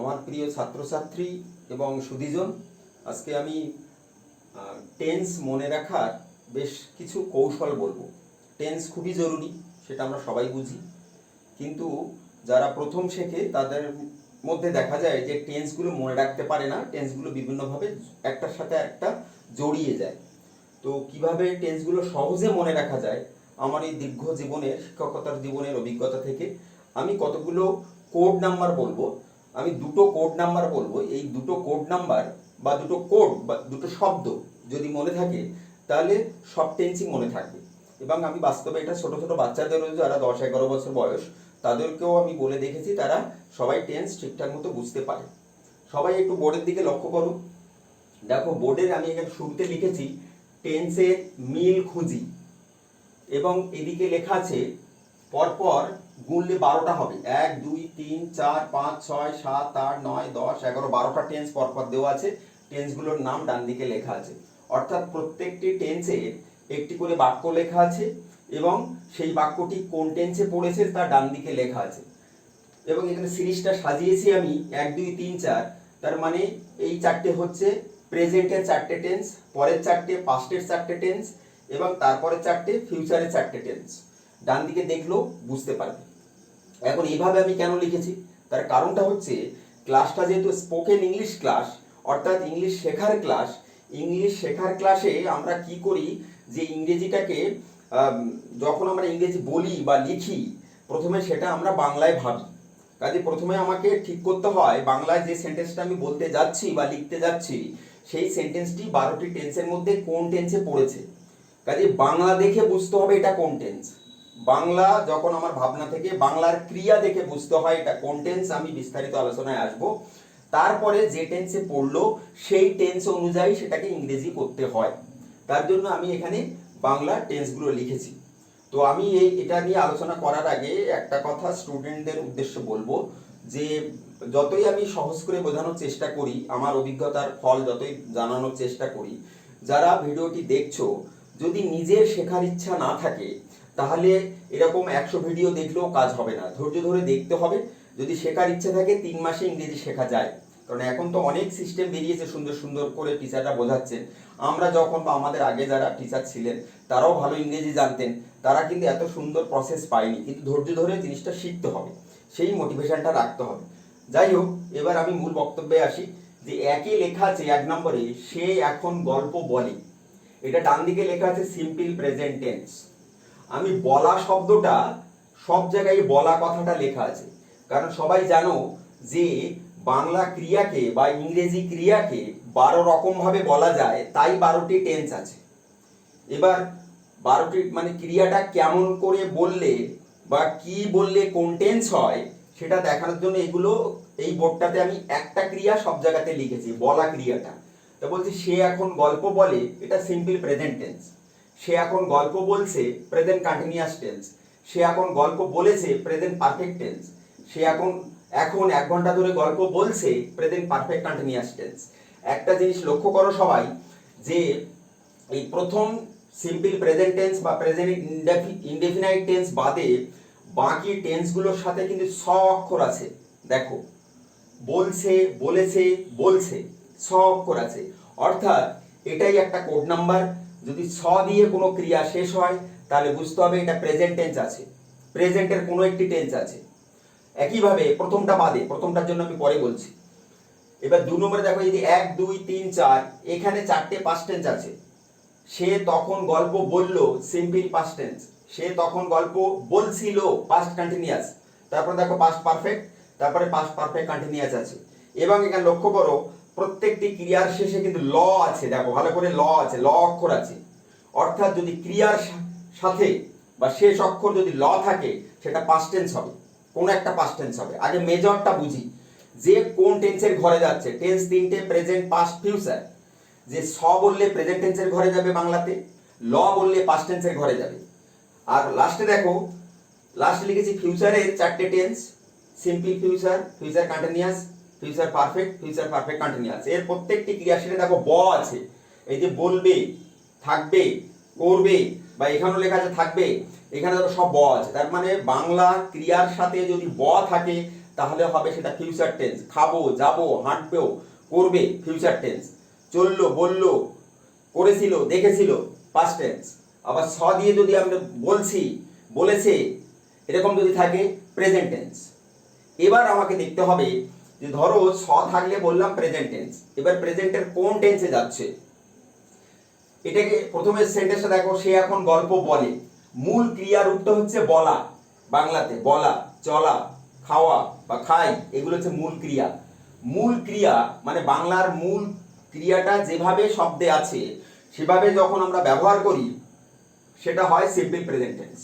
আমার প্রিয় ছাত্রছাত্রী এবং সুধীজন, আজকে আমি টেন্স মনে রাখার বেশ কিছু কৌশল বলবো। টেন্স খুবই জরুরি, সেটা আমরা সবাই বুঝি, কিন্তু যারা প্রথম শেখে তাদের মধ্যে দেখা যায় যে টেন্সগুলো মনে রাখতে পারে না, টেন্সগুলো বিভিন্নভাবে একটার সাথে একটা জড়িয়ে যায়। তো কিভাবে টেন্সগুলো সহজে মনে রাখা যায়, আমার এই দীর্ঘ জীবনের শিক্ষকতার জীবনের অভিজ্ঞতা থেকে আমি কতগুলো কোড নাম্বার বলবো। আমি দুটো কোড নাম্বার বলবো, এই দুটো কোড নাম্বার বা দুটো কোড বা দুটো শব্দ যদি মনে থাকে তাহলে সব টেন্সই মনে থাকবে। এবং আমি বাস্তবে এটা ছোট ছোট বাচ্চাদেরও যারা 10-11 বছর বয়স তাদেরকেও আমি বলে দেখেছি, তারা সবাই টেন্স ঠিকঠাক মতো বুঝতে পারে। সবাই একটু বোর্ডের দিকে লক্ষ্য করো। দেখো বোর্ডের আমি এখানে শুরুতে লিখেছি টেন্সের মিল খুঁজি, এবং এদিকে লেখা আছে পরপর গুনলে 12টা হবে। 1 2 3 4 5 6 7 8 9 10 11 12টা টেন্স পরপর দেওয়া আছে। টেন্সগুলোর নাম ডান দিকে লেখা আছে, অর্থাৎ প্রত্যেকটি টেন্সের একটি করে বাক্য লেখা আছে এবং সেই বাক্যটি কোন টেন্সে পড়েছে তা ডান দিকে লেখা আছে। এবং এখানে সিরিজটা সাজিয়েছি আমি 1 2 3 4, তার মানে এই চারটে হচ্ছে প্রেজেন্টের চারটে টেন্স, পরের চারটে পাস্টের চারটে টেন্স এবং তারপরে চারটে ফিউচারের চারটে টেন্স। ডান দিকে দেখলেও বুঝতে পারবে। এখন এইভাবে আমি কেন লিখেছি, তার কারণটা হচ্ছে ক্লাসটা যেহেতু স্পোকেন ইংলিশ ক্লাস, অর্থাৎ ইংলিশ শেখার ক্লাস। ইংলিশ শেখার ক্লাসে আমরা কি করি যে ইংরেজিটাকে যখন আমরা ইংরেজি বলি বা লিখি প্রথমে সেটা আমরা বাংলায় ভাবি। কাজে প্রথমে আমাকে ঠিক করতে হয় বাংলায় যে সেন্টেন্সটা আমি বলতে যাচ্ছি বা লিখতে যাচ্ছি সেই সেন্টেন্সটি 12টি টেন্সের মধ্যে কোন টেন্সে পড়েছে। কাজে বাংলা দেখে বুঝতে হবে এটা কোন টেন্স। বাংলা যখন আমার ভাবনা থেকে বাংলার ক্রিয়া দেখে বুঝতে হয় এটা কোন টেন্স, আমি বিস্তারিত আলোচনায় আসব। তারপরে যে টেন্সে পড়লো সেই টেন্স অনুযায়ী সেটাকে ইংরেজি করতে হয়, তার জন্য আমি এখানে বাংলা টেন্সগুলো লিখেছি। তো আমি এটা নিয়ে আলোচনা করার আগে একটা কথা স্টুডেন্টদের উদ্দেশ্যে বলবো যে যতই আমি সহজ করে বোঝানোর চেষ্টা করি, আমার অভিজ্ঞতার ফল যতই জানানোর চেষ্টা করি, যারা ভিডিওটি দেখছো যদি নিজের শেখার ইচ্ছা না থাকে তাহলে এরকম 100 ভিডিও দেখলেও কাজ হবে না, ধৈর্য ধরে দেখতে হবে। যদি শেখার ইচ্ছা থাকে 3 মাসে ইংরেজি শেখা যায়, কারণ এখন তো অনেক সিস্টেম বেরিয়েছে, সুন্দর সুন্দর করে টিচাররা বোঝাচ্ছেন। আমরা যখন বা আমাদের আগে যারা টিচার ছিলেন তারাও ভালো ইংরেজি জানতেন, তারা কিন্তু এত সুন্দর প্রসেস পায়নি, কিন্তু ধৈর্য ধরে জিনিসটা শিখতে হবে, সেই মোটিভেশনটা রাখতে হবে। যাই হোক, এবার আমি মূল বক্তব্যে আসি। যে একে লেখা আছে 1 নম্বরে, সে এখন গল্প বলে, এটা ডান দিকে লেখা আছে সিম্পল প্রেজেন্ট টেন্স। আমি বলা শব্দটা সব জায়গায় বলা কথাটা লেখা আছে, কারণ সবাই জানো যে বাংলা ক্রিয়াকে বা ইংরেজি ক্রিয়াকে 12 রকম ভাবে বলা যায়, তাই 12টি টেন্স আছে। এবার 12টি মানে ক্রিয়াটা কেমন করে বললে বা কি বললে কোন টেন্স হয় সেটা দেখানোর জন্য এগুলো এই বোর্ডটাতে আমি একটা ক্রিয়া সব জায়গাতে লিখেছি, বলা ক্রিয়াটা। তো বলছি সে এখন গল্প বলে, এটা সিম্পল প্রেজেন্ট টেন্স। সে এখন গল্প বলছে, প্রেজেন্ট কন্টিনিউয়াস টেন্স। সে এখন গল্প বলেছে, প্রেজেন্ট পারফেক্ট টেন্স। সে এখন 1 ঘন্টা ধরে গল্প বলছে, প্রেজেন্ট পারফেক্ট কন্টিনিউয়াস টেন্স। একটা জিনিস লক্ষ্য করো সবাই, যে এই প্রথম সিম্পল প্রেজেন্ট টেন্স বা প্রেজেন্ট ইনডেফিনাইট টেন্স বাদে বাকি টেন্সগুলোর সাথে কিন্তু স অক্ষর আছে। দেখো, বলছে, বলেছে, বলছে, স অক্ষর আছে, অর্থাৎ এটাই একটা কোড নাম্বার। যদি স দিয়ে কোনো ক্রিয়া শেষ হয় তাহলে বুঝতে হবে এটা প্রেজেন্ট টেন্স আছে, প্রেজেন্টের কোনো একটি টেন্স আছে। একইভাবে প্রথমটা বাদে, প্রথমটার জন্য আমি পরে বলছি। এবার 2 নম্বরে দেখো, যদি 1 2 3 4 এখানে 4টে পাস্ট টেন্স আছে। সে তখন গল্প বলল, সিম্পল পাস্ট টেন্স। সে তখন গল্প বলছিল, পাস্ট কন্টিনিউয়াস। তারপর দেখো পাস্ট পারফেক্ট, তারপরে পাস্ট পারফেক্ট কন্টিনিউয়াস আছে। এবং এখানে লক্ষ্য করো প্রত্যেকটি ক্রিয়ার শেষে কিন্তু ল আছে, দেখো ভালো করে ল আছে, ল অক্ষর আছে। অর্থাৎ যদি ক্রিয়ার সাথে বা শেষ অক্ষর যদি ল থাকে সেটা পাস্ট টেন্স হবে, কোন একটা পাস্ট টেন্স হবে। আগে মেজরটা বুঝি যে কোন টেন্সের ঘরে যাচ্ছে। টেন্স 3টে, প্রেজেন্ট, পাস্ট, ফিউচার। যে স বললে প্রেজেন্ট টেন্সের ঘরে যাবে বাংলাতে, ল বললে পাস্ট টেন্সের ঘরে যাবে। আর লাস্টে দেখো, লাস্টে লিখেছি ফিউচারের 4টে tense, simple future, future continuous, future perfect, future perfect continuous. এর প্রত্যেকটি ক্রিয়াশীলে দেখো ব আছে। এই যে বলবে, থাকবে, করবে, বা এখানেও লেখা আছে থাকবে, এখানে দেখো সব ব আছে। তার মানে বাংলা ক্রিয়ার সাথে যদি ব থাকে তাহলে হবে সেটা ফিউচার টেন্স। খাবো, যাবো, হাঁটবেও, করবে ফিউচার টেন্স। চললো, বললো, করেছিল, দেখেছিল পাস্ট টেন্স। আবার স দিয়ে যদি আমরা বলছি, বলেছে, এরকম যদি থাকে প্রেজেন্ট টেন্স। এবার আমাকে দেখতে হবে যে ধরো স থাকলে বললাম প্রেজেন্ট টেন্স, এবার প্রেজেন্টের কোন টেন্সে যাচ্ছে। এটাকে প্রথমে সেন্টেন্সটা দেখো, সে এখন গল্প বলে। মূল ক্রিয়া রূপটা হচ্ছে বলা, বাংলাতে বলা, চলা, খাওয়া বা খাই, এগুলো হচ্ছে মূল ক্রিয়া। মূল ক্রিয়া মানে বাংলার মূল ক্রিয়াটা যেভাবে শব্দে আছে সেভাবে যখন আমরা ব্যবহার করি সেটা হয় সিম্পল প্রেজেন্ট টেন্স।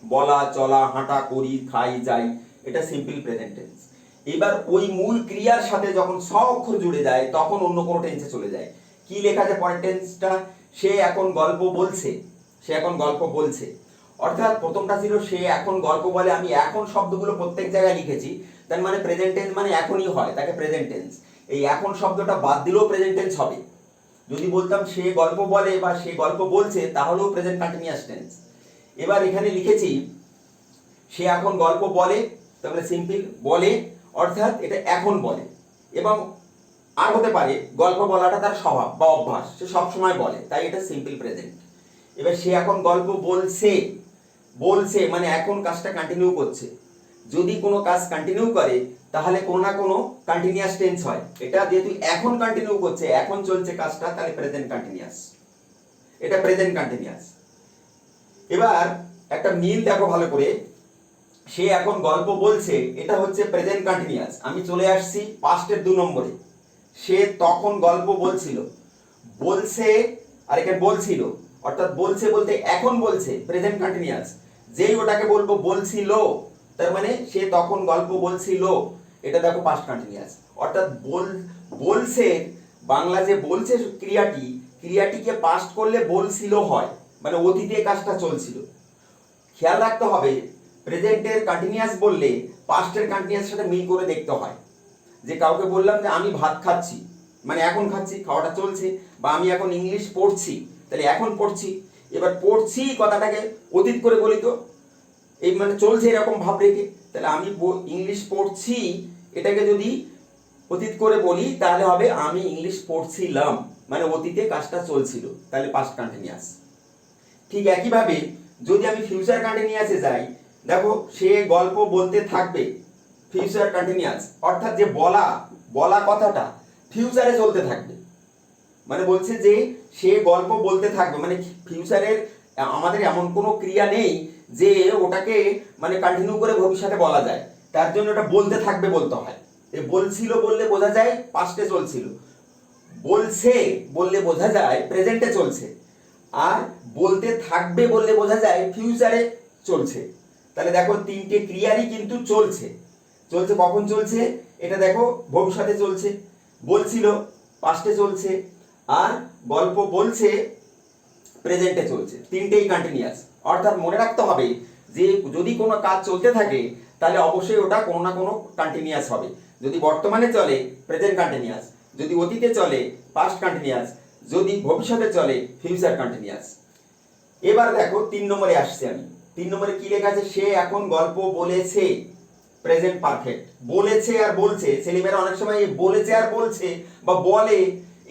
বলা, চলা, হাঁটা, করি, খাই, যাই, এটা সিম্পল প্রেজেন্ট টেন্স। এবার ওই মূল ক্রিয়ার সাথে যখন স অক্ষর জুড়ে যায় তখন অন্য কোনো টেন্সে চলে যায়। কি লেখা আছে পরের টেন্সটা? সে এখন গল্প বলছে, সে এখন গল্প বলছে। অর্থাৎ প্রথমটা ছিল সে এখন গল্প বলে, আমি এখন শব্দগুলো প্রত্যেক জায়গায় লিখেছি, তার মানে প্রেজেন্ট টেন্স মানে এখনই হয়, তাকে প্রেজেন্ট টেন্স। এই এখন শব্দটা বাদ দিলেও প্রেজেন্ট টেন্স হবে। যদি বলতাম সে গল্প বলে বা সে গল্প বলছে তাহলেও প্রেজেন্ট কন্টিনিউয়াস টেন্স। এবার এখানে লিখেছি সে এখন গল্প বলে, তাহলে সিম্পল বলে, অর্থাৎ এটা এখন বলে। এবং আর হতে পারে গল্প বলাটা তার স্বভাব বা অভ্যাস, সে সবসময় বলে, তাই এটা সিম্পল প্রেজেন্ট। এবার সে এখন গল্প বলছে, বলছে মানে এখন কাজটা কন্টিনিউ করছে। যদি কোনো কাজ কন্টিনিউ করে তাহলে কোনো না কোনো কন্টিনিউয়াস টেন্স হয়। এটা যেহেতু এখন কন্টিনিউ করছে, এখন চলছে কাজটা, তাহলে প্রেজেন্ট কন্টিনিউয়াস, এটা প্রেজেন্ট কন্টিনিউয়াস। এবার একটা মিল দেখো ভালো করে, সে এখন গল্প বলছে, এটা হচ্ছে প্রেজেন্ট কন্টিনিউয়াস। আমি চলে আসছি পাস্টের 2 নম্বরে। সে তখন গল্প বলছিল, বলছে আর এখানে বলছিল, অর্থাৎ বলছে বলতে এখন বলছে, প্রেজেন্ট কন্টিনিউয়াস। যেই ওটাকে বলবো বলছিল, তার মানে সে তখন গল্প বলছিল, এটা দেখো পাস্ট কন্টিনিউয়াস। অর্থাৎ বলছে, বাংলা যে বলছে ক্রিয়াটি, ক্রিয়াটিকে পাস্ট করলে বলছিল হয়, মানে অতীতে কাজটা চলছিল। খেয়াল রাখতে হবে প্রেজেন্টের কন্টিনিউয়াস বললে পাস্টের কন্টিনিউয়াস সাথে মিল করে দেখতে হয়। যে কাউকে বললাম যে আমি ভাত খাচ্ছি, মানে এখন খাচ্ছি, খাওয়াটা চলছে। বা আমি এখন ইংলিশ পড়ছি, তাহলে এখন পড়ছি। এবার পড়ছি কথাটাকে অতীত করে বলি তো, এই মানে চলছে এরকম ভাব রেখে, তাহলে আমি ইংলিশ পড়ছি এটাকে যদি অতীত করে বলি তাহলে হবে আমি ইংলিশ পড়ছিলাম, মানে অতীতে কাজটা চলছিল, তাহলে পাস্ট কন্টিনিউয়াস। ঠিক একইভাবে যদি আমি ফিউচার কন্টিনিউয়াসে যাই, দেখো সে গল্প বলতে থাকবে, ফিউচার কন্টিনিউয়াস। অর্থাৎ যে বলা বলা কথাটা ফিউচারে চলতে থাকবে, মানে বলছে যে সে গল্প বলতে থাকবে, মানে ফিউচারের আমাদের এমন কোনো ক্রিয়া নেই যে ওটাকে মানে কন্টিনিউ করে ভবিষ্যতে বলা যায়, তার জন্য ওটা বলতে থাকবে বলতে হয়। এই বলছিল বললে বোঝা যায় পাস্টে চলছিল, বলছে বললে বোঝা যায় প্রেজেন্টে চলছে, আর বলতে থাকবে বললে বোঝা যায় ফিউচারে চলছে। তাহলে দেখো তিনটে ক্রিয়ারই কিন্তু চলছে। চলছে কখন চলছে? এটা দেখো ভবিষ্যতে চলছে, বলছিল পাস্টে চলছে, আর গল্প বলছে প্রেজেন্টে চলছে। তিনটেই কন্টিনিউয়াস। অর্থাৎ মনে রাখতে হবে যে যদি কোনো কাজ চলতে থাকে তাহলে অবশ্যই ওটা কোনো না কোনো কন্টিনিউয়াস হবে। যদি বর্তমানে চলে প্রেজেন্ট কন্টিনিউয়াস, যদি অতীতে চলে পাস্ট কন্টিনিউয়াস, যদি ভবিষ্যতে চলে ফিউচার কন্টিনিউয়াস। এবার দেখো 3 নম্বরে আসছে আমি। 3 নম্বরে কি লেখা আছে? সে এখন গল্প বলেছে, প্রেজেন্ট পারফেক্ট। বলেছে আর বলছে, ছেলেমেয়েরা অনেক সময় বলেছে আর বলছে বা বলে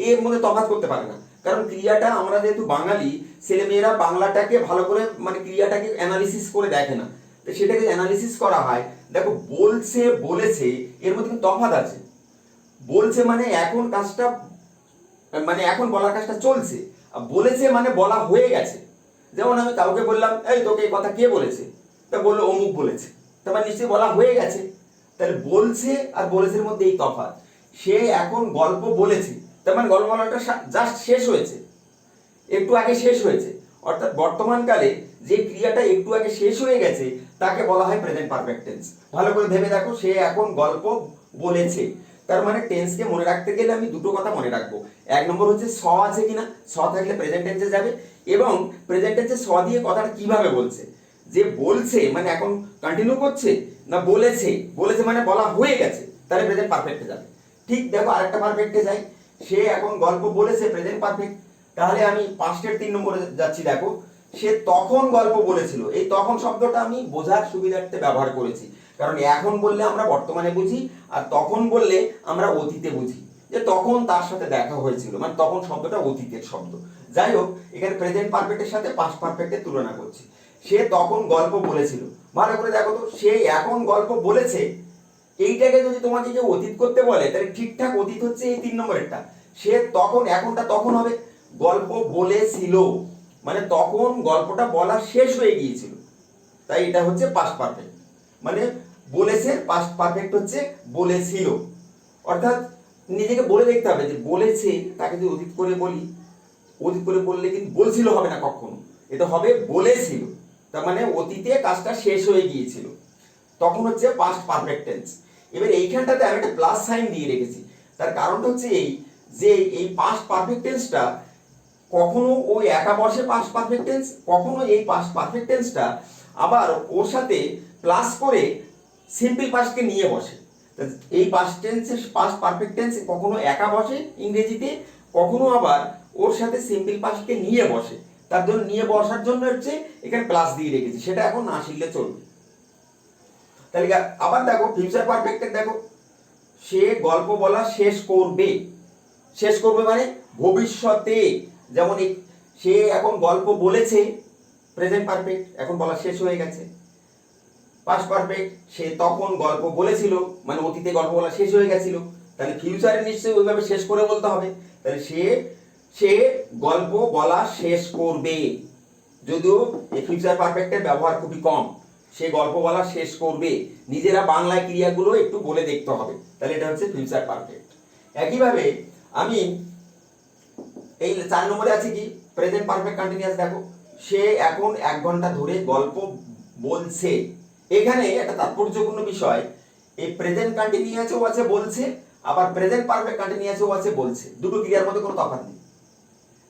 এর মধ্যে তফাৎ করতে পারে না, কারণ ক্রিয়াটা আমরা যেহেতু বাঙালি, ছেলেমেয়েরা বাংলাটাকে ভালো করে মানে ক্রিয়াটাকে অ্যানালিসিস করে দেখে না, তো সেটাকে অ্যানালিসিস করা হয়। দেখো বলছে বলেছে এর মধ্যে কিন্তু তফাৎ আছে। বলছে মানে এখন কাজটা, মানে এখন বলার কাজটা চলছে, আর বলেছে মানে বলা হয়ে গেছে। যেমন আমি কাউকে বললাম এই তোকে এই কথা কে বলেছে, তা বললো অমুক বলেছে, তারপর নিশ্চয়ই বলা হয়ে গেছে। তাহলে বলছে আর বলেছের মধ্যে এই তফাৎ। সে এখন গল্প বলেছে, তার মানে গল্প বলাটা জাস্ট শেষ হয়েছে, একটু আগে শেষ হয়েছে। অর্থাৎ বর্তমানকালে যে ক্রিয়াটা একটু আগে শেষ হয়ে গেছে তাকে বলা হয় প্রেজেন্ট পারফেক্ট টেন্স। ভালো করে ভেবে দেখো, সে এখন গল্প বলেছে, তার মানে টেন্সকে মনে রাখতে গেলে আমি দুটো কথা মনে রাখবো। 1 নম্বর হচ্ছে স আছে কিনা, স থাকলে প্রেজেন্ট টেন্সে যাবে, এবং প্রেজেন্ট টেন্সে স দিয়ে কথাটা কিভাবে বলছে, যে বলছে মানে এখন কন্টিনিউ করছে, না বলেছে, বলেছে মানে বলা হয়ে গেছে, তাহলে প্রেজেন্ট পারফেক্টে যাবে। ঠিক দেখো আরেকটা পারফেক্টে যাই, সে এখন গল্প বলেছে, প্রেজেন্ট পারফেক্ট। তাহলে আমি পাস্টের 3 নম্বরে যাচ্ছি। দেখো সে তখন গল্প বলেছিল, এই তখন শব্দটা আমি বোঝার সুবিধার্থে ব্যবহার করেছি, কারণ এখন বললে আমরা বর্তমানে বুঝি, আর তখন বললে আমরা অতীতে বুঝি, যে তখন তার সাথে দেখা হয়েছিল, মানে তখন শব্দটা অতীতের শব্দ। যাই হোক, এখানে প্রেজেন্ট পারফেক্টের সাথে পাস্ট পারফেক্টের তুলনা করছি। সে তখন গল্প বলেছিল, ভালো করে দেখো তো, সে এখন গল্প বলেছে, এইটাকে যদি তোমাকে কেউ অতীত করতে বলে তাহলে ঠিকঠাক অতীত হচ্ছে এই 3 নম্বরেরটা। সে তখন, এখনটা তখন হবে, গল্প বলেছিল মানে তখন গল্পটা বলা শেষ হয়ে গিয়েছিল, তাই এটা হচ্ছে পাস্ট পারফেক্ট। মানে বলেছে, পাস্ট পারফেক্ট হচ্ছে বলেছিল। অর্থাৎ নিজেকে বলে দেখতে হবে যে বলেছে, তাকে যদি অতীত করে বলি, অতীত করে বললে কিন্তু বলছিল হবে না কখনো, এটা হবে বলেছিল। তার মানে অতীতে কাজটা শেষ হয়ে গিয়েছিল, তখন হচ্ছে পাস্ট পারফেক্ট টেন্স। এবার এইখানটাতে আমি একটা প্লাস সাইন দিয়ে রেখেছি, তার কারণটা হচ্ছে এই যে এই পাস্ট পারফেক্ট টেন্সটা কখনো ওই একাবর্ষে পাস্ট পারফেক্ট টেন্স, কখনো এই পাস্ট পারফেক্ট টেন্সটা আবার ওর সাথে প্লাস করে সিম্পল পাস্টকে নিয়ে বসে। এই পাস্ট টেন্সের পাস্ট পারফেক্ট টেন্স কখনো একা বসে ইংরেজিতে, কখনো আবার ওর সাথে সিম্পল পাস্টকে নিয়ে বসে। তার জন্য নিয়ে বসার জন্য হচ্ছে এখানে প্লাস দিয়ে রেখেছি, সেটা এখন না শিখলে চলবে। তাহলে আবার দেখো ফিউচার পারফেক্টে দেখো, সে গল্প বলা শেষ করবে। শেষ করবে মানে ভবিষ্যতে, যেমন সে এখন গল্প বলেছে, প্রেজেন্ট পারফেক্ট, এখন বলা শেষ হয়ে গেছে। পাস্ট পারফেক্ট, সে তখন গল্প বলেছিল, মানে অতীতে গল্প বলা শেষ হয়ে গেছিল, তাহলে ফিউচারে নিশ্চয়ই ওইভাবে শেষ করে বলতে হবে। তাহলে সে গল্প বলা শেষ করবে, যদিও এই ফিউচার পারফেক্টের ব্যবহার খুবই কম। সে গল্প বলা শেষ করবে, নিজেরা বাংলায় ক্রিয়াগুলো একটু বলে দেখতে হবে, তাহলে এটা হচ্ছে ফিউচার পারফেক্ট। একইভাবে আমি এই 4 নম্বরে আছে কি প্রেজেন্ট পারফেক্ট কন্টিনিউয়াস। দেখো, সে এখন 1 ঘন্টা ধরে গল্প বলছে। এখানে একটা তাৎপর্যপূর্ণ বিষয়, এই প্রেজেন্ট কন্টিনিউয়াসও আছে বলছে, আবার প্রেজেন্ট পারফেক্ট কন্টিনিউয়াসও আছে বলছে, দুটো ক্রিয়ার মধ্যে কোনো তফাৎ নেই।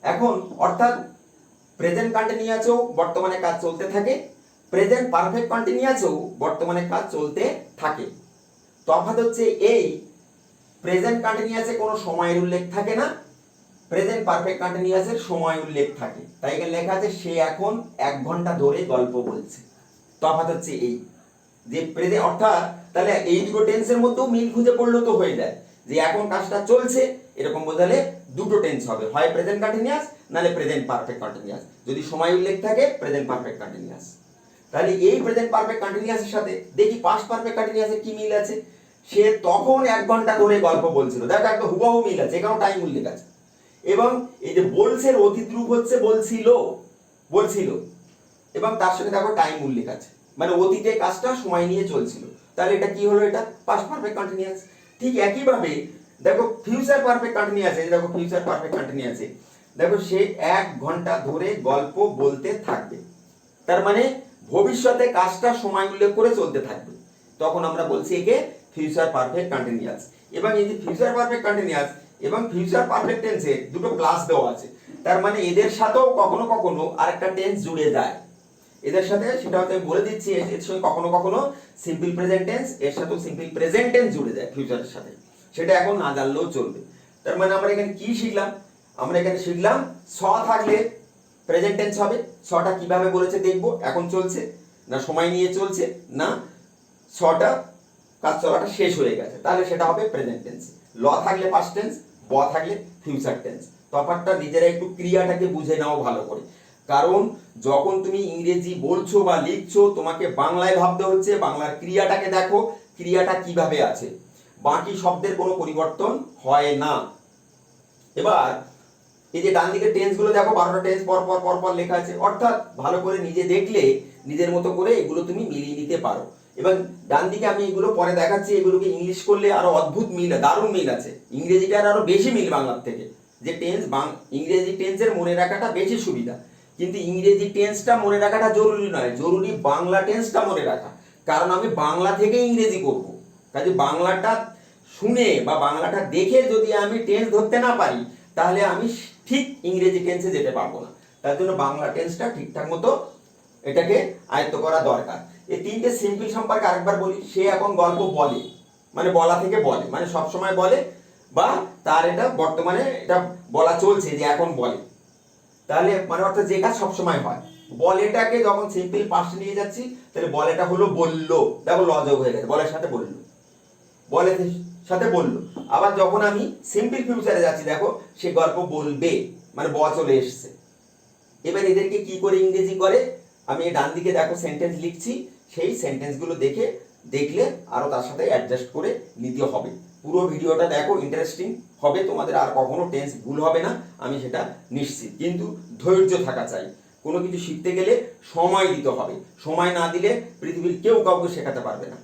এখন অর্থাৎ প্রেজেন্ট কন্টিনিউয়াসও বর্তমানে কাজ চলতে থাকে, প্রেজেন্ট পারফেক্ট কন্টিনিউয়াসও বর্তমানে কাজ চলতে থাকে। তফাৎ হচ্ছে এই, প্রেজেন্ট কন্টিনিউয়াসে কোনো সময়ের উল্লেখ থাকে না, প্রেজেন্ট পারফেক্ট কন্টিনিউয়াসের সময় উল্লেখ থাকে। তাই এখানে লেখা আছে সে এখন 1 ঘন্টা ধরে গল্প বলছে। তফাৎ হচ্ছে এই যে প্রেজেন্ট, অর্থাৎ তাহলে এই দুটো টেন্সের মধ্যেও মিল খুঁজে পড়লেও তো হয়ে যায় যে এখন কাজটা চলছে, এরকম বোঝালে দুটো টেন্স হবে, হয় প্রেজেন্ট কন্টিনিউয়াস নালে প্রেজেন্ট পারফেক্ট কন্টিনিউয়াস। যদি সময় উল্লেখ থাকে প্রেজেন্ট পারফেক্ট কন্টিনিউয়াস। তাহলে এই প্রেজেন্ট পারফেক্ট কন্টিনিউয়াসের সাথে দেখি পাস্ট পারফেক্ট কন্টিনিউয়াসের কি মিল আছে। সে তখন 1 ঘন্টা ধরে গল্প বলছিল, দেখো একদম হুবহু মিল আছে, এখানেও টাইম উল্লেখ আছে। এবং এই যে বলছে অতীত রূপ হচ্ছে বলছিল, বলছিল, এবং তার সঙ্গে দেখো টাইম উল্লেখ আছে, মানে অতীতে কাজটা সময় নিয়ে চলছিল। তাহলে এটা কি হলো, এটা পাস্ট পারফেক্ট কন্টিনিউয়াস। ঠিক একইভাবে দেখো ফিউচার পারফেক্ট কন্টিনিউয়াস, দেখো ফিউচার পারফেক্ট কন্টিনিউয়াস, দেখো সে 1 ঘন্টা ধরে গল্প বলতে থাকবে, তার মানে ভবিষ্যতে কাজটা সময় উল্লেখ করে চলতে থাকবে, তখন আমরা বলছি একে ফিউচার পারফেক্ট কন্টিনিউয়াস। এবং এই যে ফিউচার পারফেক্ট কন্টিনিউয়াস এবং ফিউচার পারফেক্ট টেন্সে দুটো প্লাস দেওয়া আছে, তার মানে এদের সাথেও কখনো কখনো আরেকটা টেন্স জুড়ে যায় এদের সাথে, সেটা হয়তো আমি বলে দিচ্ছি। এর সঙ্গে কখনো কখনো সিম্পল প্রেজেন্ট টেন্স, এর সাথেও সিম্পল প্রেজেন্ট টেন্স জুড়ে যায় ফিউচারের সাথে, সেটা এখন না জানলেও চলবে। তার মানে আমরা এখানে কি শিখলাম, আমরা এখানে শিখলাম স থাকলে প্রেজেন্ট টেন্স হবে, সটা কিভাবে বলেছে দেখবো, এখন চলছে না সময় নিয়ে চলছে, না সটা কাজ চলাটা শেষ হয়ে গেছে, তাহলে সেটা হবে প্রেজেন্ট টেন্স। ল থাকলে পাস্ট টেন্স, ব থাকলে ফিউচার টেন্স। তফাৎটা নিজেরা একটু ক্রিয়াটাকে বুঝে নাও ভালো করে, কারণ যখন তুমি ইংরেজি বলছো বা লিখছো তোমাকে বাংলায় ভাবতে হচ্ছে, বাংলার ক্রিয়াটাকে দেখো ক্রিয়াটা কিভাবে আছে, বাকি শব্দের কোনো পরিবর্তন হয় না। এবার এই যে ডান দিকের টেন্স গুলো দেখো, 12টা টেন্স পর পর পর পর লেখা আছে, অর্থাৎ ভালো করে নিজে দেখলে নিজের মতো করে এগুলো তুমি মিলিয়ে নিতে পারো। এবং ডান দিকে আমি এগুলো পরে দেখাচ্ছি, এগুলোকে ইংলিশ করলে আরো অদ্ভুত মিল, দারুণ মিল আছে, ইংরেজিটার আরো বেশি মিল বাংলার থেকে। যে টেন্স ইংরেজি টেন্সের মনে রাখাটা বেশি সুবিধা, কিন্তু ইংরেজি টেন্সটা মনে রাখাটা জরুরি নয়, জরুরি বাংলা টেন্সটা মনে রাখা, কারণ আমি বাংলা থেকে ইংরেজি করব। কাজে বাংলাটা শুনে বা বাংলাটা দেখে যদি আমি টেন্স ধরতে না পারি তাহলে আমি ঠিক ইংরেজি টেন্সে যেতে পারবো না। তার জন্য বাংলা টেন্সটা ঠিকঠাক মতো এটাকে আয়ত্ত করা দরকার। এই 3টে সিম্পল সম্পর্কে আরেকবার বলি, সে এখন গল্প বলে, মানে বলা থেকে বলে, মানে সব সময় বলে, বা তার এটা বর্তমানে এটা বলা চলছে যে এখন বলে, তাহলে মানে অর্থাৎ যে কাজ সবসময় হয়, বলেটাকে যখন সিম্পল পাস্টে নিয়ে যাচ্ছি তাহলে বলেটা হলো বললো, দেখো লযোগ হয়ে গেছে, বলের সাথে বললো, বলের সাথে বললো। আবার যখন আমি সিম্পল ফিউচারে যাচ্ছি দেখো সে গল্প বলবে, মানে ব চলে এসছে। এবার এদেরকে কি করে ইংরেজি করে, আমি ডান দিকে দেখো সেন্টেন্স লিখছি, সেই সেন্টেন্সগুলো দেখলে আরো তার সাথে অ্যাডজাস্ট করে নিতে হবে। পুরো ভিডিওটা দেখো, ইন্টারেস্টিং হবে, তোমাদের আর কখনো টেন্স ভুল হবে না, আমি সেটা নিশ্চিত। কিন্তু ধৈর্য থাকা চাই, কোনো কিছু শিখতে গেলে সময় দিতে হবে, সময় না দিলে পৃথিবীর কেউ কাউকে শেখাতে পারবে না।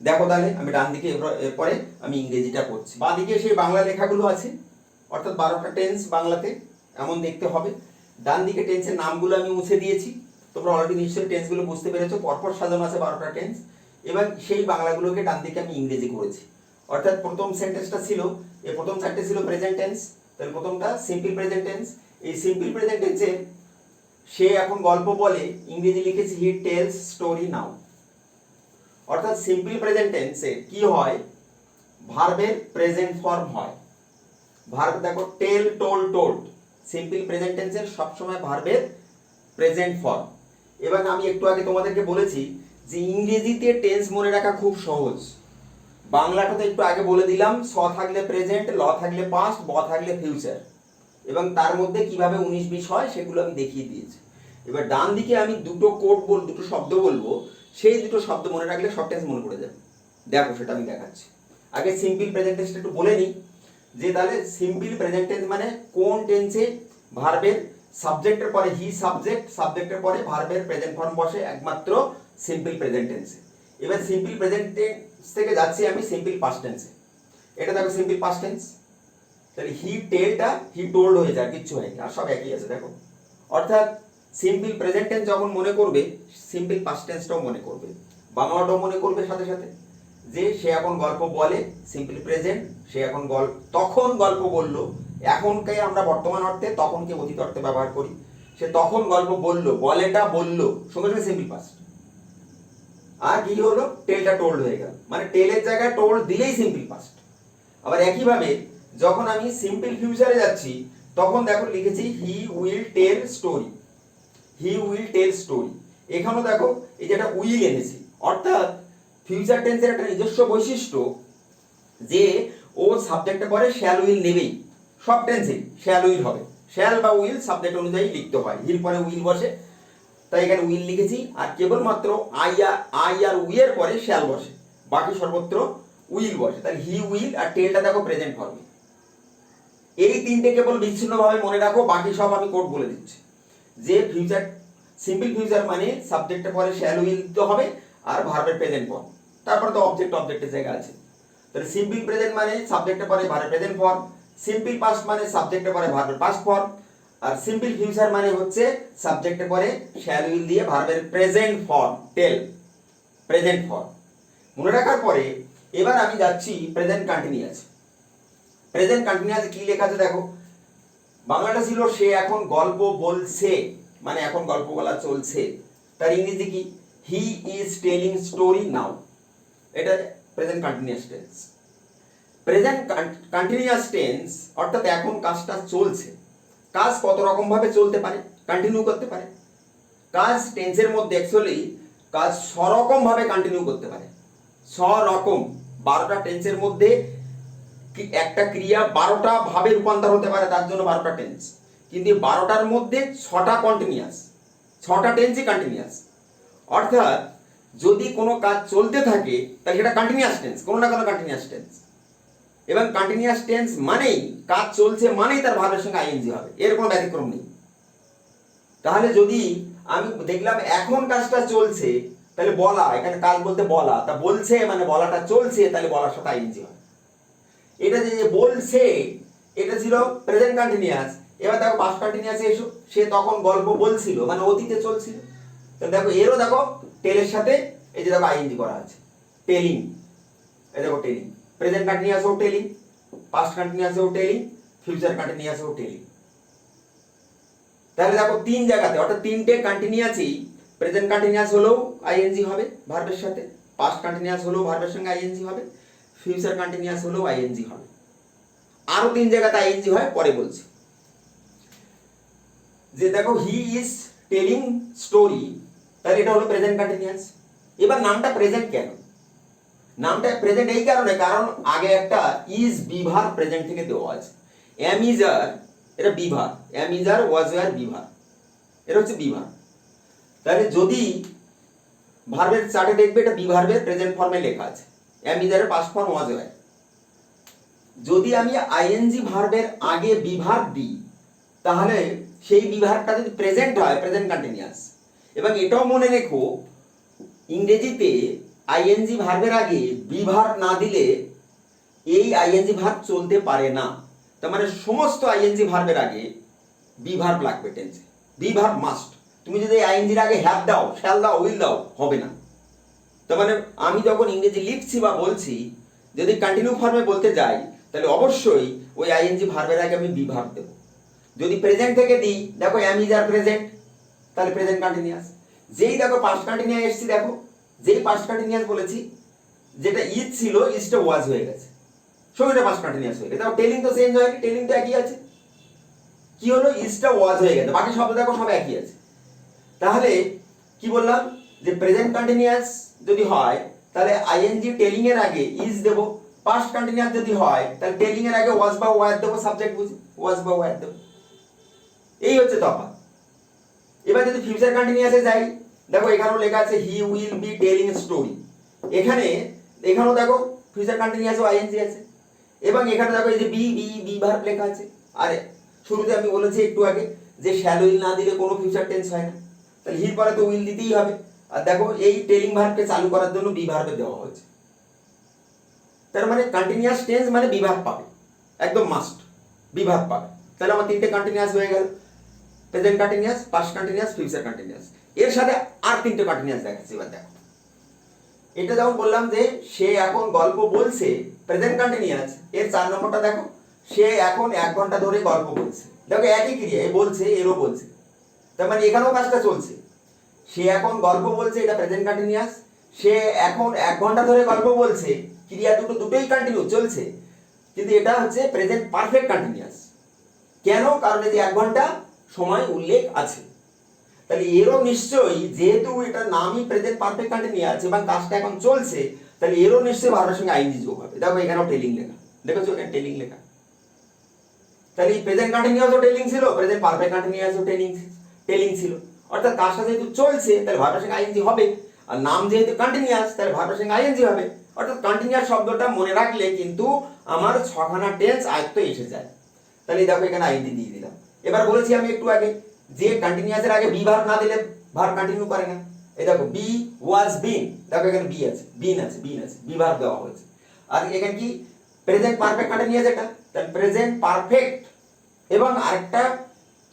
দেখো তাহলে আমি ডান দিকে, এরপরে আমি ইংরেজিটা করছি। বাঁ দিকে সেই বাংলা লেখাগুলো আছে, অর্থাৎ 12টা টেন্স বাংলাতে এমন দেখতে হবে। ডান দিকে টেন্সের নামগুলো আমি মুছে দিয়েছি, তোমরা অলরেডি নিশ্চয়ই টেন্সগুলো বুঝতে পেরেছো, পরপর সাজানো আছে 12টা টেন্স। এবং সেই বাংলাগুলোকে ডান দিকে আমি ইংরেজি করেছি। অর্থাৎ প্রথম সেন্টেন্সটা ছিল, এই প্রথম চারটে ছিল প্রেজেন্ট টেন্স, তাহলে প্রথমটা সিম্পল প্রেজেন্ট টেন্স। এই সিম্পল প্রেজেন্ট টেন্সে সে এখন গল্প বলে, ইংরেজি লিখেছি হি টেলস স্টোরি নাও। অর্থাৎ সিম্পল প্রেজেন্ট টেন্সে কি হয়, ভার্বের প্রেজেন্ট ফর্ম হয়। ভার্ব দেখো টেল, টোল, টোল্ড, সিম্পল প্রেজেন্ট টেন্সের সবসময় ভার্বের প্রেজেন্ট ফর্ম। এবং আমি একটু আগে তোমাদেরকে বলেছি যে ইংরেজিতে টেন্স মনে রাখা খুব সহজ, বাংলাটা তো একটু আগে বলে দিলাম, স থাকলে প্রেজেন্ট, ল থাকলে পাস্ট, ব থাকলে ফিউচার, এবং তার মধ্যে কিভাবে 19-20 হয় সেগুলো আমি দেখিয়ে দিয়েছি। এবার ডান দিকে আমি দুটো শব্দ বলবো, সেই দুটো শব্দ মনে রাখলে সব টেন্স মনে পড়ে যাবে। দেখো সেটা আমি দেখাচ্ছি। আগে সিম্পল প্রেজেন্ট টেন্সটা একটু বলে নিই, যে তাহলে সিম্পল প্রেজেন্ট টেন্স মানে কোন টেন্সে ভার্বের সাবজেক্টের পরে হি সাবজেক্ট, সাবজেক্টের পরে ভার্বের প্রেজেন্ট ফর্ম বসে, একমাত্র সিম্পল প্রেজেন্ট টেন্সে। এবার সিম্পল প্রেজেন্ট টেন্স থেকে যাচ্ছি আমি সিম্পল পাস্ট টেন্সে। এটা দেখো সিম্পল পাস্ট টেন্স, তাহলে হি টেলটা হি টোল্ড হয়ে যায়, কিচ্ছু হয়নি, আর সব একই আছে দেখো। অর্থাৎ সিম্পল প্রেজেন্ট টেন্স যখন মনে করবে, সিম্পল পাস্ট টেন্সটাও মনে করবে, বাংলাটাও মনে করবে সাথে সাথে। যে সে এখন গল্প বলে, সিম্পল প্রেজেন্ট, সে এখন তখন গল্প বললো, এখনকে আমরা বর্তমান অর্থে, তখনকে অতীত অর্থে ব্যবহার করি। সে তখন গল্প বললো, বলেটা বললো, সঙ্গে সঙ্গে সিম্পল পাস্ট। আর কি হলো, টেলটা টোল্ড হয়ে গেল, মানে টেলের জায়গায় টোল্ড দিলেই সিম্পল পাস্ট। আবার একইভাবে যখন আমি সিম্পল ফিউচারে যাচ্ছি, তখন দেখো লিখেছি he will tell story, he will tell story. এখানেও দেখো এই যে একটা উইল এনেছি, অর্থাৎ ফিউচার টেন্সের একটা নিজস্ব বৈশিষ্ট্য যে ও সাবজেক্টে পরে শ্যাল উইল নেবেই, সব টেন্সেই শ্যাল উইল হবে, শ্যাল বা উইল সাবজেক্ট অনুযায়ী লিখতে হয়, হির পরে উইল বসে, তাই এখানে উইল লিখেছি। আর কেবলমাত্র আই আর উইয়ের পরে শ্যাল বসে, বাকি সর্বত্র উইল বসে, তাহলে হি উইল, আর টেলটা দেখো প্রেজেন্ট ফর্মে। এই তিনটে কেবল বিচ্ছিন্নভাবে মনে রাখো, বাকি সব আমি কোড বলে দিচ্ছি। যে ফিউচার, সিম্পল ফিউচার মানে সাবজেক্টের পরে শ্যাল উইল দিতে হবে, আর ভার্বের প্রেজেন্ট ফর্ম, তারপরে তো অবজেক্টের জায়গা আছে। তাহলে সিম্পল প্রেজেন্ট মানে সাবজেক্টের পরে ভার্বের প্রেজেন্ট ফর্ম, সিম্পল পাস্ট মানে সাবজেক্টের পরে ভার্বের পাস্ট ফর্ম, আর সিম্পল ফিউচার মানে হচ্ছে সাবজেক্টের পরে শ্যাল উইল দিয়ে ভার্বের প্রেজেন্ট ফর্ম, টেল, প্রেজেন্ট ফর্ম। মনে রাখার পরে এবার আমি যাচ্ছি প্রেজেন্ট কন্টিনিউয়াস। প্রেজেন্ট কন্টিনিউয়াস কি লেখা আছে দেখো, বাংলাটা ছিল সে এখন গল্প বলছে, মানে এখন গল্প বলা চলছে, তার ইংরেজি কি, হি ইজ টেলিং স্টোরি নাও। এটা present continuous tense. Present continuous tense অর্থাৎ এখন কাজটা চলছে। কাজ কত রকম ভাবে চলতে পারে, কন্টিনিউ করতে পারে। কাজ টেন্সের মধ্যে অ্যাকচুয়ালি কাজ সরকম ভাবে কন্টিনিউ করতে পারে, সরকম। 12টা টেন্সের মধ্যে একটা ক্রিয়া 12টা ভাবে রূপান্তর হতে পারে, তার জন্য 12টা টেন্স। কিন্তু 12টার মধ্যে 6টা কন্টিনিউয়াস, 6টা টেন্সই কন্টিনিউয়াস। অর্থাৎ যদি কোনো কাজ চলতে থাকে তাহলে সেটা কন্টিনিউয়াস টেন্স, কোনো না কোনো কন্টিনিউয়াস টেন্স। এবং কন্টিনিউয়াস টেন্স মানেই কাজ চলছে, মানেই তার ভার্বের সঙ্গে আইএনজি হবে, এর কোনো ব্যতিক্রম নেই। তাহলে যদি আমি দেখলাম এখন কাজটা চলছে, তাহলে বলা, এখানে কাজ বলতে বলা, তা বলছে মানে বলাটা চলছে, তাহলে বলার সাথে আইএনজি হবে। এটা যে বলছে, এটা ছিল প্রেজেন্ট কন্টিনিউয়াস। এবার দেখো পাস্ট কন্টিনিউয়াসে এসো, সে তখন গল্প বলছিল, মানে অতীতে চলছিল। তো দেখো এরও দেখো টেলের সাথে এই যে দেখো আইএনজি করা আছে, টেলিং। এই দেখো টেলিং, প্রেজেন্ট কন্টিনিউয়াসেও টেলিং, পাস্ট কন্টিনিউয়াসেও টেলিং, ফিউচার কন্টিনিউয়াসেও টেলিং। তাহলে দেখো তিন জায়গাতে, অর্থাৎ তিনটে কন্টিনিউয়াসই প্রেজেন্ট কন্টিনিউয়াস হলেও আইএনজি হবে ভার্বের সাথে, পাস্ট কন্টিনিউয়াস হলেও ভার্বের সঙ্গে আইএনজি হবে, ফিউচার কন্টিনিউয়াস হলেও আইএনজি হবে। আরো তিন জায়গাতে আইএনজি হয়, পরে বলছি। যে দেখো হি ইজ টেলিং স্টোরি, তাহলে এটা হলো প্রেজেন্ট কন্টিনিউয়াস। এবার নামটা প্রেজেন্ট কেন? নামটা প্রেজেন্ট এই কারণে, কারণ আগে একটা ইজ বিভার প্রেজেন্ট থেকে দেওয়া আছে। এম ইজ আর, এটা be verb, am is are was were be verb, এটা হচ্ছে বিভার। তাহলে যদি ভার্বের চার্টে দেখবে এটা বিভার্বের প্রেজেন্ট ফর্মে লেখা আছে, এম ইজ আর এর পাস্ট ফর্ম ওয়াজ ওয়ার। যদি আমি আইএনজি ভার্বের আগে বিভার দিই, তাহলে সেই বিভারটা যদি প্রেজেন্ট হয়, প্রেজেন্ট কন্টিনিউয়াস। এবং এটাও মনে রেখো, ইংরেজিতে আইএনজি ভার্বের আগে বিভার না দিলে এই আইএনজি ভার্ব চলতে পারে না। তার মানে সমস্ত আইএনজি ভার্বের আগে বিভার্ব লাগবে টেন্সে, বিভার্ব মাস্ট। তুমি যদি আইএনজির আগে হ্যাভ দাও, শ্যাল দাও, উইল দাও, হবে না। তার মানে আমি যখন ইংরেজি লিখছি বা বলছি, যদি কন্টিনিউ ফর্মে বলতে যাই, তাহলে অবশ্যই ওই আইএনজি ভার্বের আগে আমি বিভার্ব দেবো। যদি প্রেজেন্ট থেকে দিই, দেখো এম ইজ আর প্রেজেন্ট, তাহলে প্রেজেন্ট কন্টিনিউয়াস। যেই দেখো পাস্ট কন্টিনিউয়াস এসেছি, দেখো যেই পাস্ট কন্টিনিউয়াস বলেছি, যেটা ইজ ছিল, ইজটা ওয়াজ হয়ে গেছে, সঙ্গে পাস্ট কন্টিনিউয়াস হয়ে গেছে। দেখো টেলিং তো চেঞ্জ হয়নি, টেলিং তো একই আছে। কি হলো, ইজটা ওয়াজ হয়ে গেছে, বাকি শব্দ দেখো সব একই আছে। তাহলে কি বললাম, যে প্রেজেন্ট কন্টিনিউয়াস যদি হয়, তাহলে আইএনজি টেলিং এর আগে ইজ দেবো। পাস্ট কন্টিনিউয়াস যদি হয়, তাহলে টেলিং এর আগে ওয়াজ বা ওয়ার দেবো, সাবজেক্ট বুঝি, ওয়াজ বা ওয়ার দেবো। এই হচ্ছে তফাৎ। এবার যদি ফিউচার কন্টিনিউয়াসে যাই, দেখো এখানেও লেখা আছে he will be telling story. এখানেও দেখো ফিউচার কন্টিনিউয়াসও আইএনজি আছে। এবং এখানে দেখো এই যে বি বি বি ভার্ব লেখা আছে। আর শুরুতে আমি বলেছি একটু আগে যে শ্যাল উইল না দিলে কোনো ফিউচার টেন্স হয় না, তাহলে হির পরে তো উইল দিতেই হবে। আর দেখো এই টেলিং ভার্বকে চালু করার জন্য বি ভার্বে দেওয়া হয়েছে। তার মানে কন্টিনিউয়াস টেন্স মানে বি ভার্ব পাবে, একদম মাস্ট বি ভার্ব পাবে। তাহলে আমার তিনটে কন্টিনিউয়াস হয়ে গেল, present continuous, past continuous, future continuous. এর সাথে আর তিনটে কন্টিনিউয়াস দেখাচ্ছি। এবার দেখো, এটা যেমন বললাম যে সে এখন গল্প বলছে, প্রেজেন্ট কন্টিনিউয়াস। এর 4 নম্বরটা দেখো, সে এখন 1 ঘন্টা ধরে গল্প বলছে। দেখো একই ক্রিয়া, এ বলছে, এরও বলছে, তার মানে এখানেও কাজটা চলছে। সে এখন গল্প বলছে, এটা প্রেজেন্ট কন্টিনিউয়াস। সে এখন 1 ঘন্টা ধরে গল্প বলছে, ক্রিয়া দুটোই কন্টিনিউ চলছে, কিন্তু এটা হচ্ছে প্রেজেন্ট পারফেক্ট কন্টিনিউয়াস। কেন? কারণ এই যে 1 ঘন্টা সময় উল্লেখ আছে। তাহলে এরও নিশ্চয়ই, যেহেতু এটা নামই প্রেজেন্ট পারফেক্ট কন্টিনিউয়াস এবং কাজটা এখন চলছে, তাহলে এরও নিশ্চয়ই ভার্বের সঙ্গে আইএনজি যোগ হবে। দেখো এখানেও টেলিং লেখা, দেখেছো এখানে টেলিং লেখা। তাহলে প্রেজেন্ট কন্টিনিউয়াসও টেলিং ছিল, প্রেজেন্ট পারফেক্ট কন্টিনিউয়াসও টেলিং ছিল। অর্থাৎ কাজটা যেহেতু চলছে, তাহলে ভার্বের সঙ্গে আইএনজি হবে। আর নাম যেহেতু কন্টিনিউয়াস, তাহলে ভার্বের সঙ্গে আইএনজি হবে। অর্থাৎ কন্টিনিউয়াস শব্দটা মনে রাখলে কিন্তু আমার 6খানা টেন্স আয়ত্তে এসে যায়। তাহলে দেখো এখানে আইএনজি দিয়ে দিলাম। এবার বলেছি আমি একটু আগে যে কন্টিনিউয়াসের আগে বি ভার্ব না দিলে ভার্ব কন্টিনিউ করে না। এই দেখো বি ওয়াজ বিন, দেখো এখানে বি আছে, বিন আছে, বি ভার্ব দেওয়া হয়েছে। আর এখানে কি প্রেজেন্ট পারফেক্ট কন্টিনিউয়াস, এটা তাহলে প্রেজেন্ট পারফেক্ট। এবং আরেকটা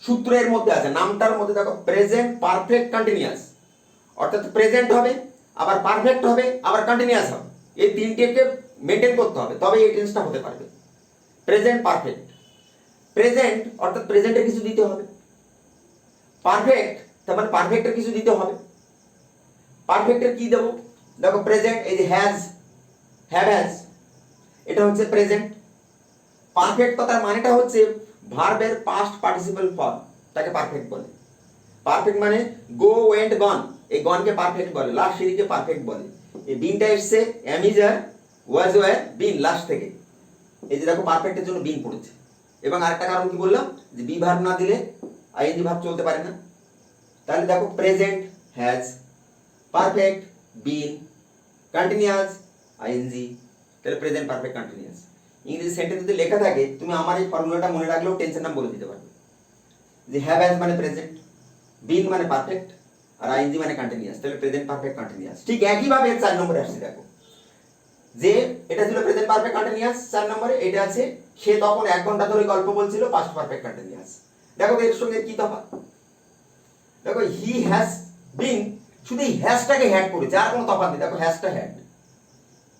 সূত্র এর মধ্যে আছে, নামটার মধ্যে দেখো প্রেজেন্ট পারফেক্ট কন্টিনিউয়াস। অর্থাৎ প্রেজেন্ট হবে, আবার পারফেক্ট হবে, আবার কন্টিনিউয়াস হবে। এই তিনটেকে মেনটেন করতে হবে, তবে এই টেন্সটা হতে পারবে। প্রেজেন্ট পারফেক্ট, প্রেজেন্ট অর্থাৎ প্রেজেন্টে কিছু দিতে হবে। পারফেক্ট তার মানে পারফেক্টের কিছু দিতে হবে। পারফেক্টের কি দেবো? দেখো প্রেজেন্ট, এই যে হ্যাজ, হ্যাভ হ্যাজ, এটা হচ্ছে প্রেজেন্ট। পারফেক্ট কথার মানেটা হচ্ছে ভার্বের পাস্ট পার্টিসিপল ফর্ম, তাকে পারফেক্ট বলে। পারফেক্ট মানে গো, ওয়েন্ট, গন, এই গনকে পারফেক্ট বলে, লাস্ট সিরিজকে পারফেক্ট বলে। এই বিনটা এসছে am is are, was were, been last থেকে। এই যে দেখো পারফেক্টের জন্য বিন পড়েছে। এবং আরেকটা কারণ কি বললাম, যে বি ভার্ব না দিলে আইএনজি ভার্ব চলতে পারে না। তাহলে দেখো present has, perfect been, continuous ING, তাহলে প্রেজেন্ট পারফেক্ট কন্টিনিউয়াস। ইংরেজি সেন্টেন্স যদি লেখা থাকে, তুমি আমার এই ফর্মুলাটা মনে রাখলেও টেন্সের নাম বলে দিতে পারবে। যে হ্যাভ হ্যাজ মানে প্রেজেন্ট, বিন মানে পারফেক্ট, আর আইএনজি মানে কন্টিনিউয়াস, তাহলে প্রেজেন্ট পারফেক্ট কন্টিনিউয়াস। ঠিক একইভাবে 4 নম্বরে আসছে, দেখো যে এটা ছিল প্রেজেন্ট পারফেক্ট কন্টিনিউয়াস 4 নম্বরে, এটা আছে সে তখন 1 ঘন্টা ধরে গল্প বলছিল, পাস্ট পারফেক্ট কন্টিনিউয়াস। দেখো এর সঙ্গে কি তফাৎ, দেখো হি হ্যাজ বিন, শুধু এই হ্যাজটাকে হ্যাড করেছে, আর কোনো তফাৎ নেই। দেখো হ্যাজটা হ্যাড,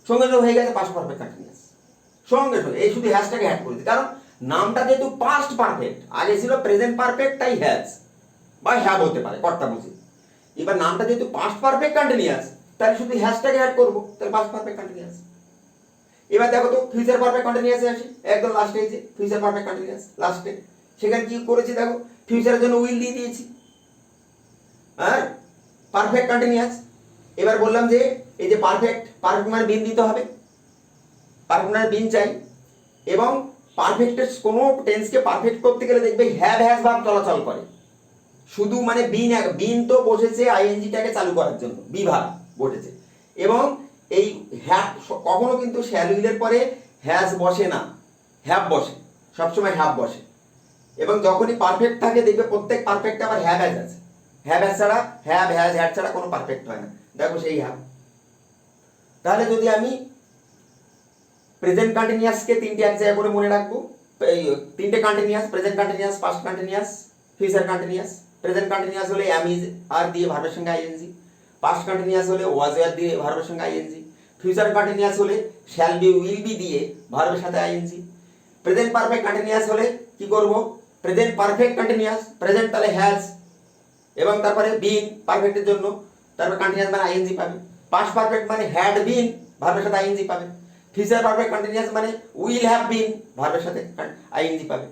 সঙ্গে সঙ্গে হয়ে গেছে পাস্ট পারফেক্ট কন্টিনিউয়াস, সঙ্গে সঙ্গে। এই শুধু হ্যাজটাকে হ্যাড করেছে, কারণ নামটা যেহেতু পাস্ট পারফেক্ট, আগে ছিল প্রেজেন্ট পারফেক্ট, তাই হ্যাজ বা হ্যাভ হতে পারে কর্তা বুঝে। এবার নামটা যেহেতু পাস্ট পারফেক্ট কন্টিনিউয়াস, তাহলে শুধু হ্যাজটাকে অ্যাড করবো, তাহলে পাস্ট পারফেক্ট কন্টিনিউয়াস। এবার দেখো তো ফিউচার পারফেক্ট কন্টিনিউয়াসে আসি, একদম লাস্টে এই যে ফিউচার পারফেক্ট কন্টিনিউয়াস লাস্টে। সেখানে কি করেছি দেখো, ফিউচারের জন্য উইল দিয়ে দিয়েছি। আর পারফেক্ট কন্টিনিউয়াস। এবার বললাম যে এই যে পারফেক্ট মানে বিন দিতে হবে, পারফেক্ট মানে বিন চাই। এবং পারফেক্টের কোনো টেন্সকে পারফেক্ট করতে গেলে দেখবে হ্যাভ হ্যাজ ভার্ব চলাচল করে। শুধু মানে বিন তো বসেছে আইএনজিটাকে চালু করার জন্য, বি ভার্ব বসেছে। এবং এই হ্যাভ কখনো কিন্তু শ্যাল উইলের পরে হ্যাজ বসে না, হ্যাভ বসে, সবসময় হ্যাভ বসে। এবং যখনই পারফেক্ট থাকে দেখবে প্রত্যেক পারফেক্ট আবার হ্যাভ হ্যাজ আছে। হ্যাভ হ্যাজ ছাড়া, হ্যাভ হ্যাজ হ্যাড ছাড়া কোনো পারফেক্ট হয় না। দেখো সেই হ্যাভ। তাহলে যদি আমি প্রেজেন্ট কন্টিনিউয়াসকে তিনটে এক জায়গায় করে মনে রাখবো, এই তিনটে continuous, present continuous, past continuous, future continuous. Present continuous হলে এম ইজ আর দিয়ে ভার্বের সঙ্গে আইএনজি, পাস্ট কন্টিনিউয়াস হলে ওয়াজ ওয়ার দিয়ে ভার্বের সঙ্গে আইএনজি, ফিউচার কন্টিনিউয়াস হলে শ্যাল বি উইল বি দিয়ে ভার্বের সাথে আইএনজি। প্রেজেন্ট পারফেক্ট কন্টিনিউয়াস হলে কি করব, প্রেজেন্ট পারফেক্ট কন্টিনিউয়াস, প্রেজেন্ট তাহলে হ্যাজ, এবং তারপরে বিন পারফেক্টের জন্য, তারপর কন্টিনিউয়াস মানে আইএনজি পাবে। পাস্ট পারফেক্ট মানে হ্যাড বিন, ভার্বের সাথে আইএনজি পাবে। ফিউচার পারফেক্ট কন্টিনিউয়াস মানে উইল হ্যাভ বিন, ভার্বের সাথে আইএনজি পাবে।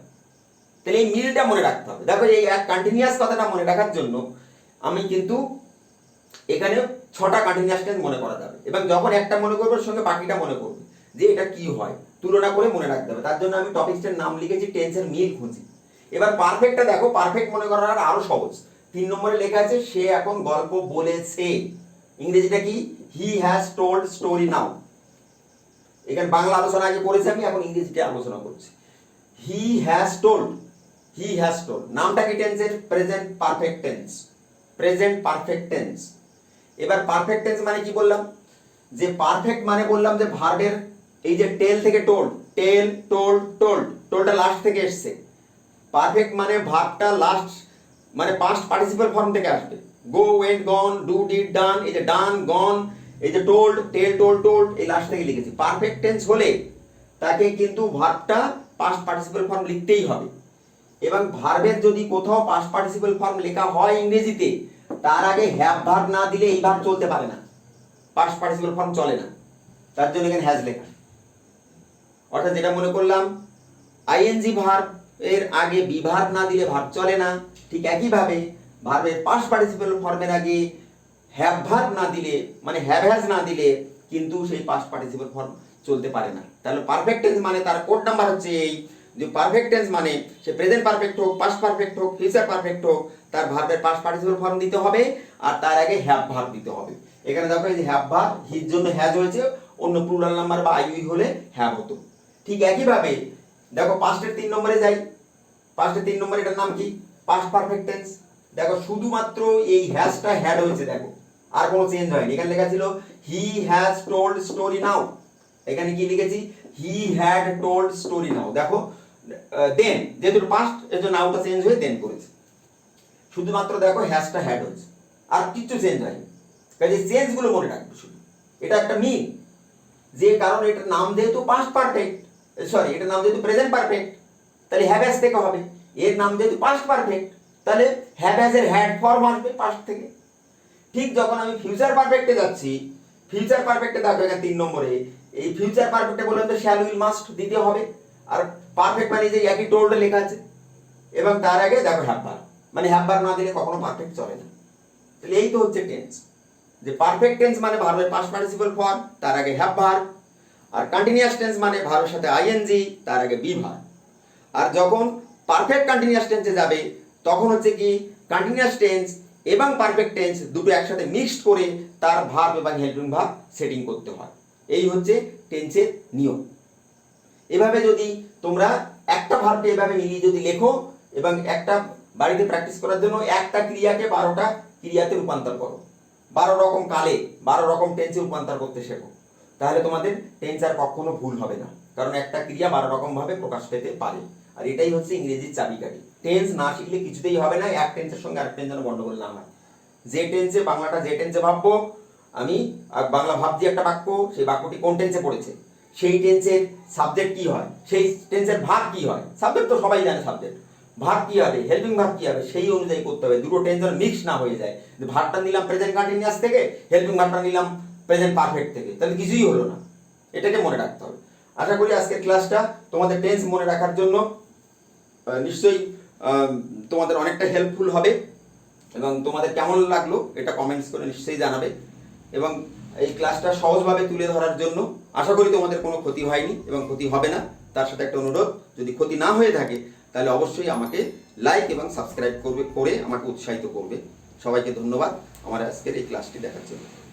তাহলে এই মিলটা মনে রাখতে হবে। দেখো এই এক কন্টিনিউয়াস কথাটা মনে রাখার জন্য আমি কিন্তু এখানে 6টা কন্টিনিউয়াস টেন্স মনে করা যাবে। এবং যখন একটা মনে করবো সঙ্গে বাকিটা মনে করবে যে এটা কি হয়, তুলনা করে মনে রাখতে হবে। তার জন্য আমি টপিকসটার নাম লিখেছি টেন্সের মিল খুঁজি। এবার পারফেক্টটা দেখো, পারফেক্ট মনে করার আরো সহজ। 3 নম্বরে লেখা আছে সে এখন গল্প বলেছে। ইংরেজিটা কি, হি হ্যাজ টোল্ড স্টোরি নাও। এখানে বাংলা আলোচনা আগে করেছি আমি, এখন ইংরেজিতে আলোচনা করছি। He has told, he has told নামটা কি টেন্সের, present perfect tense, present perfect tense. এবার পারফেক্ট টেন্স মানে কি বললাম, যে পারফেক্ট মানে বললাম যে ভার্বের এই যে টেল থেকে টোল্ড, টেল টোল্ড টোল্ড, টোলটা লাস্ট থেকে এসছে। পারফেক্ট মানে ভার্বটা লাস্ট মানে পাস্ট পার্টিসিপল ফর্ম থেকে আসবে। গো, ওয়েন্ট, গন, ডু, ডিড, ডান, এই যে ডান, গন, এই যে টোল্ড, টেল, টোল্ড, টোল্ড, এই লাস্ট থেকে লিখেছি। পারফেক্ট টেন্স হলে তাকে কিন্তু ভার্বটা পাস্ট পার্টিসিপল ফর্ম লিখতেই হবে। এবং ভার্বের যদি কোথাও পাস্ট পার্টিসিপল ফর্ম লেখা হয় ইংরেজিতে, তার আগে হ্যাভ ভার্ব না দিলে এই ভার্ব চলতে পারে না, পাস্ট পার্টিসিপল ফর্ম চলে না। তার জন্য এখানে হ্যাজ লেখা। অর্থাৎ যেটা মনে করলাম, আইএনজি ভার্ব এর আগে বি ভার্ব না দিলে ভার্ব চলে না। ঠিক একইভাবে ভার্বের পাস্ট পার্টিসিপল ফর্মের আগে হ্যাভ ভার্ব না দিলে, মানে হ্যাভ হ্যাজ না দিলে কিন্তু সেই পাস্ট পার্টিসিপল ফর্ম চলতে পারে না। তাহলে পারফেক্ট টেন্স মানে তার কোড নাম্বার হচ্ছে এই, যে পারফেক্ট টেন্স মানে সে প্রেজেন্ট পারফেক্ট হোক, পাস্ট পারফেক্ট হোক, ফিউচার পারফেক্ট হোক, তার ভার্বের পাস্ট পার্টিসিপল ফর্ম দিতে হবে আর তার আগে হ্যাভ ভার্ব দিতে হবে। এখানে দেখো এই যে হ্যাভ ভার্ব, হির জন্য হ্যাজ হয়েছে, অন্য প্লুরাল নাম্বার বা আইউই হলে হ্যাভ হতো। ঠিক একইভাবে দেখো পাস্টের 3 নম্বরে যাই। পাস্টের 3 নম্বরে এটার নাম কি, পাস্ট পারফেক্ট টেন্স। দেখো শুধুমাত্র এই হ্যাজটা হ্যাড হয়েছে, দেখো আর কোনো চেঞ্জ হয়নি। এখানে লেখা ছিল হি হ্যাজ টোল্ড স্টোরি নাও, এখানে কি লিখেছি, হি হ্যাড টোল্ড স্টোরি নাও। দেখো দেন, যেহেতু পাস্ট এর জন্য নাউটা চেঞ্জ হয়ে দেন করেছে। শুধুমাত্র দেখো হ্যাজটা হ্যাড হয়েছে, আর কিচ্ছু চেঞ্জ হয়নি। কাজে চেঞ্জগুলো মনে রাখবে শুধু। এটা একটা মিন, যে কারণ এটার নাম যেহেতু পাস্ট পারফেক্ট, সরি এটার নাম যেহেতু প্রেজেন্ট পারফেক্ট, তাহলে হ্যাভ হ্যাজ থেকে হবে। এর নাম যেহেতু পাস্ট পারফেক্ট, তাহলে হ্যাভ হ্যাজ এর হ্যাড ফর্ম আসবে পাস্ট থেকে। ঠিক যখন আমি ফিউচার পারফেক্টে যাচ্ছি, ফিউচার পারফেক্টে দেখো এখানে 3 নম্বরে এই ফিউচার পারফেক্টে বললাম তো শ্যাল উইল মাস্ট দিতে হবে। আর পারফেক্ট মানে যে একই টোল্ড লেখা আছে, এবং তার আগে দেখো হ্যাভ ভার্ব, মানে হ্যাভ ভার্ব না দিলে কখনো পারফেক্ট চলে না। তাহলে এই তো হচ্ছে টেন্স, যে পারফেক্ট টেন্স মানে ভার্বের পাস্ট পার্টিসিপল ফর্ম, তার আগে হ্যাভ ভার্ব। আর কন্টিনিউয়াস টেন্স মানে ভার্বের সাথে আইএনজি, তার আগে বি ভার্ব। আর যখন পারফেক্ট কন্টিনিউয়াস টেন্সে যাবে তখন হচ্ছে কি, কন্টিনিউয়াস টেন্স এবং পারফেক্ট টেন্স দুটো একসাথে মিক্সড করে তার ভার্ব এবং হেল্পিং ভার্ব সেটিং করতে হয়। এই হচ্ছে টেন্সের নিয়ম। এভাবে যদি তোমরা একটা ভার্বকে এভাবে মিলিয়ে যদি লেখো এবং একটা বাড়িতে প্র্যাকটিস করার জন্য একটা ক্রিয়াকে 12টা ক্রিয়াতে রূপান্তর করো, 12 রকম কালে 12 রকম টেন্সে রূপান্তর করতে শেখো, তাহলে তোমাদের টেন্স আর কখনো ভুল হবে না। কারণ একটা ক্রিয়া 12 রকম ভাবে প্রকাশ পেতে পারে, আর এটাই হচ্ছে ইংরেজির চাবিকাঠি। টেন্স না শিখলে কিছুতেই হবে না। এক টেন্সের সঙ্গে আরেক টেন্স যেন গন্ডগোল না হয়। যে টেন্সে বাংলাটা যে টেন্সে ভাববো, আমি বাংলা ভাবছি একটা বাক্য, সেই বাক্যটি কোন টেন্সে পড়েছে, সেই টেন্সের সাবজেক্ট কি হয়, সেই টেন্সের ভার্ব কি হয়। সাবজেক্ট তো সবাই জানে, সাবজেক্ট ভার্ব কি হবে, হেল্পিং ভার্ব কি হবে, সেই অনুযায়ী করতে হবে। দুটো টেন্স যেন মিক্স না হয়ে যায়, যে ভার্বটা নিলাম প্রেজেন্ট কন্টিনিউয়াস থেকে, হেল্পিং ভার্বটা নিলাম প্রেজেন্ট পারফেক্ট থেকে, তাহলে কিছুই হলো না। এটাকে মনে রাখতে হবে। আশা করি আজকের ক্লাসটা তোমাদের টেন্স মনে রাখার জন্য নিশ্চয়ই তোমাদের অনেকটা হেল্পফুল হবে। এবং তোমাদের কেমন লাগলো এটা কমেন্টস করে নিশ্চয়ই জানাবে। এবং এই ক্লাসটা সহজভাবে তুলে ধরার জন্য আশা করি তোমাদের কোনো ক্ষতি হয়নি এবং ক্ষতি হবে না। তার সাথে একটা অনুরোধ, যদি ক্ষতি না হয়ে থাকে তাহলে অবশ্যই আমাকে লাইক এবং সাবস্ক্রাইব করে আমাকে উৎসাহিত করবে। সবাইকে ধন্যবাদ আমার আজকের এই ক্লাসটি দেখার জন্য।